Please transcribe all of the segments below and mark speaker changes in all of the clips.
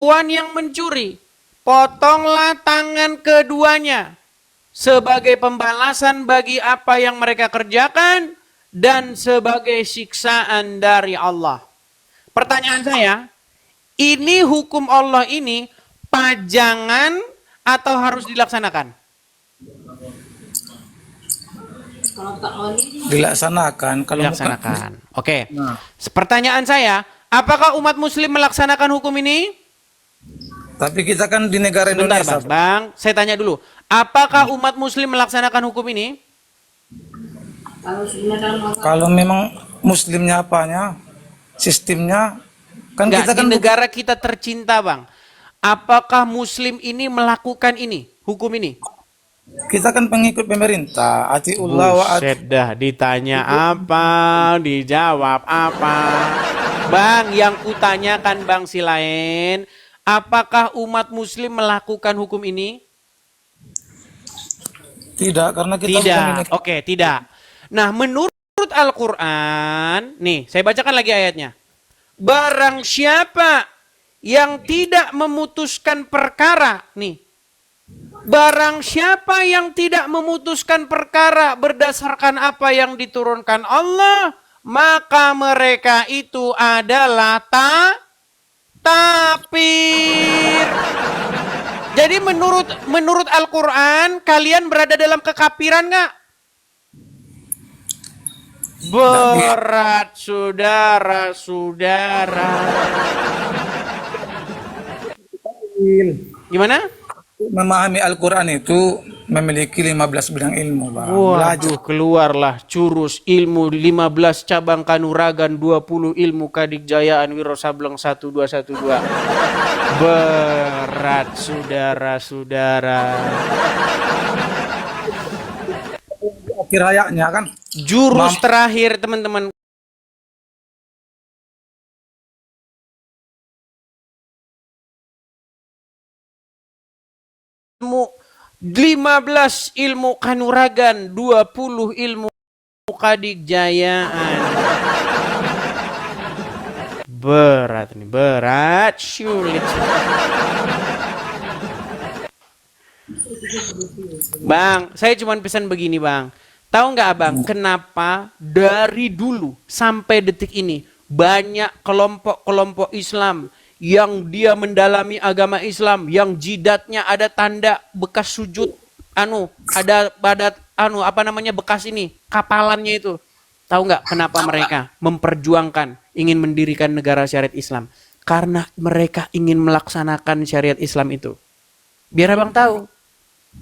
Speaker 1: yang mencuri, potonglah tangan keduanya sebagai pembalasan bagi apa yang mereka kerjakan dan sebagai siksaan dari Allah. Pertanyaan saya, ini hukum Allah ini pajangan atau harus dilaksanakan?
Speaker 2: Dilaksanakan kalau
Speaker 1: Dilaksanakan. Oke.
Speaker 2: nah,
Speaker 1: Pertanyaan saya, apakah umat muslim melaksanakan hukum ini?
Speaker 2: tapi kita kan di negara
Speaker 1: Sebentar
Speaker 2: Indonesia,
Speaker 1: bang, bang, saya tanya dulu. Apakah umat muslim melaksanakan hukum ini?
Speaker 2: kalau memang muslimnya apanya, sistemnya, kan
Speaker 1: Enggak,
Speaker 2: kita
Speaker 1: di
Speaker 2: kan
Speaker 1: negara kita tercinta bang. Apakah muslim ini melakukan ini, hukum ini?
Speaker 2: kita kan pengikut pemerintah, atiullah wa
Speaker 1: Buset dah, ditanya apa, dijawab apa. Bang, yang kutanyakan bang si lain, apakah umat muslim melakukan hukum ini?
Speaker 2: tidak, karena kita bukan di
Speaker 1: Tidak,
Speaker 2: negara.
Speaker 1: oke, tidak. Nah, menurut Al-Quran, nih, saya bacakan lagi ayatnya. Barang siapa yang tidak memutuskan perkara, nih, barang siapa yang tidak memutuskan perkara berdasarkan apa yang diturunkan Allah, maka mereka itu adalah tapir. Jadi menurut Al-Quran, kalian berada dalam kekafiran nggak? Berat, saudara-saudara. Gimana?
Speaker 2: Memahami Al-Quran itu memiliki 15 bidang ilmu, Bang. Belajar.
Speaker 1: Waduh, keluarlah curus ilmu 15 cabang kanuragan, 20 ilmu kadikjayaan Wiro Sableng 1212. Berat, saudara-saudara.
Speaker 2: Akhir hayatnya kan
Speaker 1: Jurus terakhir, teman-teman. 15 ilmu kanuragan, 20 ilmu kadikjayaan. Berat nih, berat, sulit. Bang, saya cuma pesan begini bang. Tahu nggak abang, kenapa dari dulu sampai detik ini banyak kelompok-kelompok Islam yang dia mendalami agama Islam, yang jidatnya ada tanda bekas sujud, ada badat, apa namanya bekas ini, kapalannya itu. Tahu nggak kenapa mereka memperjuangkan ingin mendirikan negara syariat Islam? Karena mereka ingin melaksanakan syariat Islam itu. Biar abang tahu.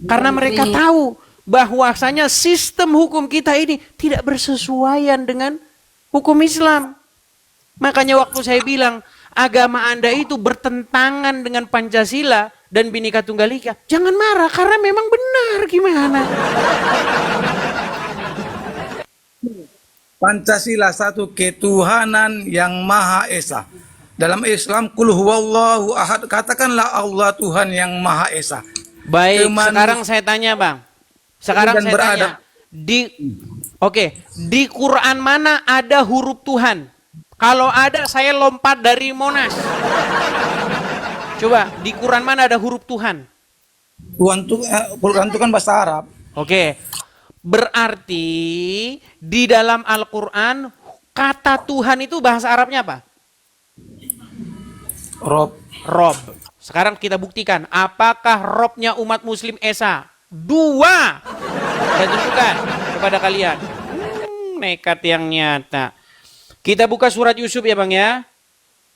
Speaker 1: Karena mereka tahu bahwasanya sistem hukum kita ini tidak bersesuaian dengan hukum Islam. Makanya waktu saya bilang agama Anda itu bertentangan dengan Pancasila dan Bhinneka Tunggal Ika, jangan marah karena memang benar. Gimana?
Speaker 2: Pancasila satu ketuhanan yang Maha Esa. Dalam Islam, kul huwallahu ahad, katakanlah Allah Tuhan yang Maha Esa.
Speaker 1: Baik, sekarang saya tanya bang. Sekarang saya tanya. Di Quran mana ada huruf Tuhan? Kalau ada saya lompat dari Monas. Coba, di Quran mana ada huruf Tuhan?
Speaker 2: Quran itu kan bahasa Arab.
Speaker 1: Oke. Berarti di dalam Al-Quran kata Tuhan itu bahasa Arabnya apa?
Speaker 2: Rob.
Speaker 1: Rob. Sekarang kita buktikan apakah Robnya umat muslim Esa. 2. Saya tunjukkan kepada kalian. Nekat yang nyata. Kita buka surat Yusuf ya bang ya.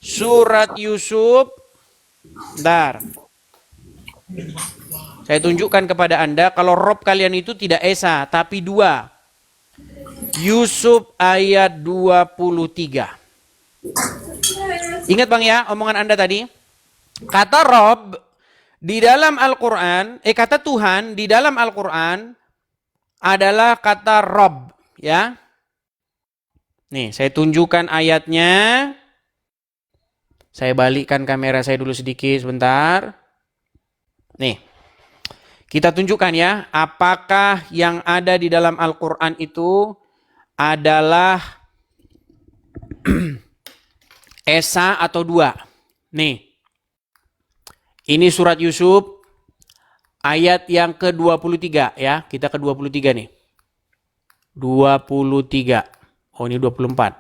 Speaker 1: Surat Yusuf. Bentar. Saya tunjukkan kepada anda kalau Rob kalian itu tidak Esa tapi 2. Yusuf ayat 23. Ingat bang ya omongan anda tadi. Kata Rob di dalam Al-Quran, kata Tuhan di dalam Al-Quran adalah kata Rob, ya. Nih, saya tunjukkan ayatnya. Saya balikkan kamera saya dulu sedikit, sebentar. Nih, kita tunjukkan ya, apakah yang ada di dalam Al-Quran itu adalah Esa atau 2. Nih. Ini surat Yusuf ayat yang ke-23 ya. Kita ke-23 nih. 23. Oh, ini 24.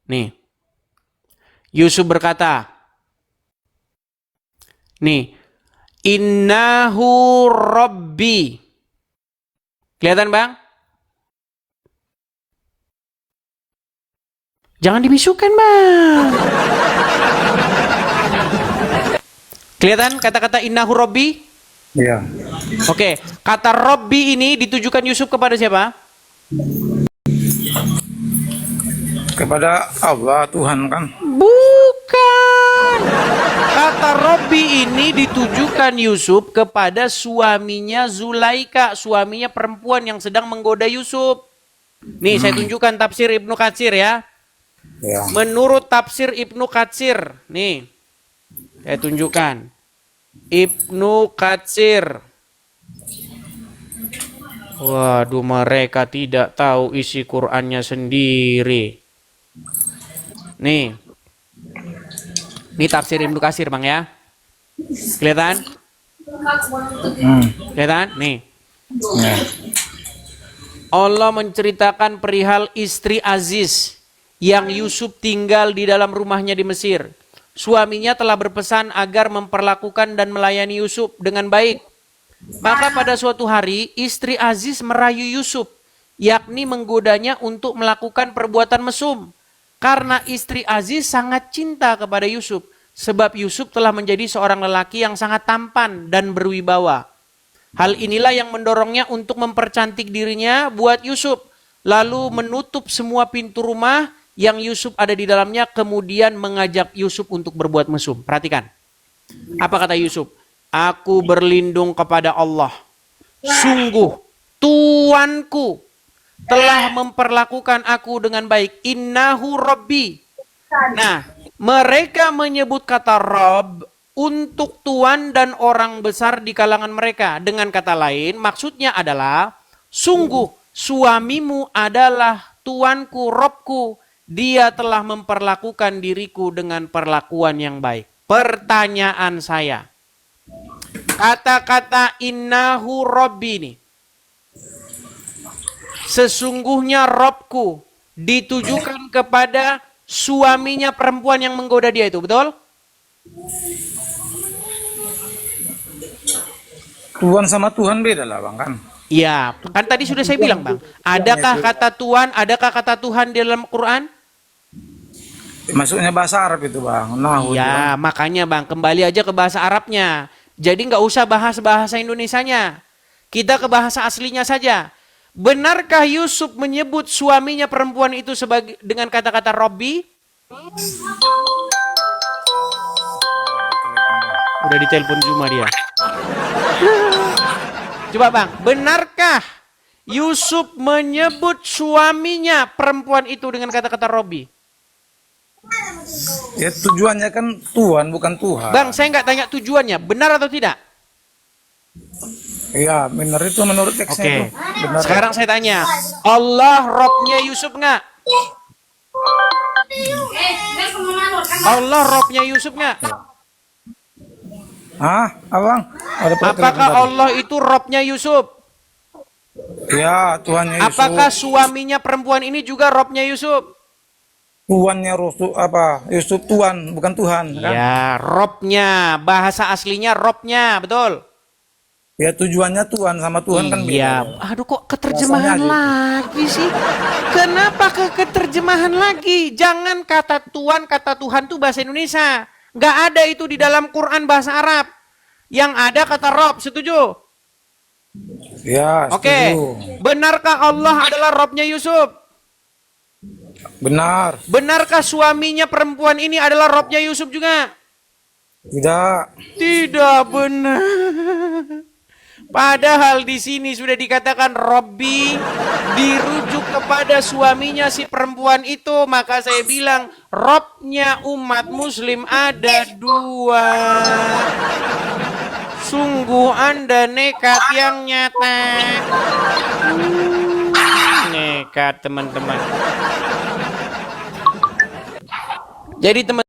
Speaker 1: Nih. Yusuf berkata, nih, innahu rabbi. Kelihatan, Bang? Jangan dibisukan, Bang. Kelihatan kata-kata innahu rabbi?
Speaker 2: Ya.
Speaker 1: Oke, kata rabbi ini ditujukan Yusuf kepada siapa?
Speaker 2: Kepada Allah Tuhan kan.
Speaker 1: Bukan. Kata rabbi ini ditujukan Yusuf kepada suaminya Zulaika, suaminya perempuan yang sedang menggoda Yusuf. Nih, saya tunjukkan tafsir Ibnu Katsir ya.
Speaker 2: Ya.
Speaker 1: Menurut tafsir Ibnu Katsir, nih, saya tunjukkan. Ibnu Katsir. Waduh, mereka tidak tahu isi Qur'annya sendiri. Nih. Ini tafsir Ibnu Katsir, Bang ya. Kelihatan? Kelihatan? Nih.
Speaker 2: Ya.
Speaker 1: Allah menceritakan perihal istri Aziz yang Yusuf tinggal di dalam rumahnya di Mesir. Suaminya telah berpesan agar memperlakukan dan melayani Yusuf dengan baik. Maka pada suatu hari istri Aziz merayu Yusuf, yakni menggodanya untuk melakukan perbuatan mesum. Karena istri Aziz sangat cinta kepada Yusuf, sebab Yusuf telah menjadi seorang lelaki yang sangat tampan dan berwibawa. Hal inilah yang mendorongnya untuk mempercantik dirinya buat Yusuf, lalu menutup semua pintu rumah yang Yusuf ada di dalamnya, kemudian mengajak Yusuf untuk berbuat mesum. Perhatikan. Apa kata Yusuf? Aku berlindung kepada Allah. Sungguh, Tuanku telah memperlakukan aku dengan baik. Innahu Rabbi. Nah, mereka menyebut kata Rabb untuk Tuan dan orang besar di kalangan mereka. Dengan kata lain, maksudnya adalah, sungguh, suamimu adalah Tuanku, Robku. Dia telah memperlakukan diriku dengan perlakuan yang baik. Pertanyaan saya, kata-kata innahu Rabbi ini, sesungguhnya Robku ditujukan kepada suaminya perempuan yang menggoda dia itu, betul?
Speaker 2: Tuhan sama Tuhan beda lah, Bang kan.
Speaker 1: Iya, kan tadi sudah saya bilang, Bang. Adakah kata Tuhan, adakah kata Tuhan di dalam Quran?
Speaker 2: Maksudnya bahasa Arab itu, Bang. Nahu.
Speaker 1: Iya, makanya Bang, kembali aja ke bahasa Arabnya. Jadi nggak usah bahas bahasa Indonesianya. Kita ke bahasa aslinya saja. Benarkah Yusuf menyebut suaminya perempuan itu sebagai dengan kata-kata Robbi? Udah ditelepon Zuma dia. Coba Bang, benarkah Yusuf menyebut suaminya perempuan itu dengan kata-kata Robbi?
Speaker 2: Ya tujuannya kan Tuhan, bukan Tuhan.
Speaker 1: Bang, saya nggak tanya tujuannya, benar atau tidak?
Speaker 2: Iya, benar itu menurut teksnya itu. Benar.
Speaker 1: Sekarang saya tanya, Allah Robnya Yusuf nggak? Allah Robnya Yusuf nggak?
Speaker 2: Hah, Abang?
Speaker 1: Apakah Allah itu Robnya Yusuf?
Speaker 2: Ya, Tuhannya Yusuf.
Speaker 1: Apakah suaminya perempuan ini juga Robnya Yusuf?
Speaker 2: Tuannya Rasul apa? Yusuf Tuhan, bukan Tuhan kan?
Speaker 1: Ya, Robnya, bahasa aslinya Robnya, betul?
Speaker 2: Ya tujuannya Tuhan sama Tuhan kan beda.
Speaker 1: Iya, aduh kok keterjemahan lagi sih? Kenapa ke keterjemahan lagi? Jangan kata Tuhan tuh bahasa Indonesia. Nggak ada itu di dalam Quran bahasa Arab. Yang ada kata Rob, setuju?
Speaker 2: Ya,
Speaker 1: Oke, benarkah Allah adalah Robnya Yusuf?
Speaker 2: benar.
Speaker 1: Benarkah suaminya perempuan ini adalah Robnya Yusuf juga?
Speaker 2: Tidak.
Speaker 1: Tidak benar. Padahal di sini sudah dikatakan Robbi dirujuk kepada suaminya si perempuan itu. Maka saya bilang Robnya umat muslim ada dua. Sungguh Anda nekat yang nyata. Nekat teman-teman. Jadi teman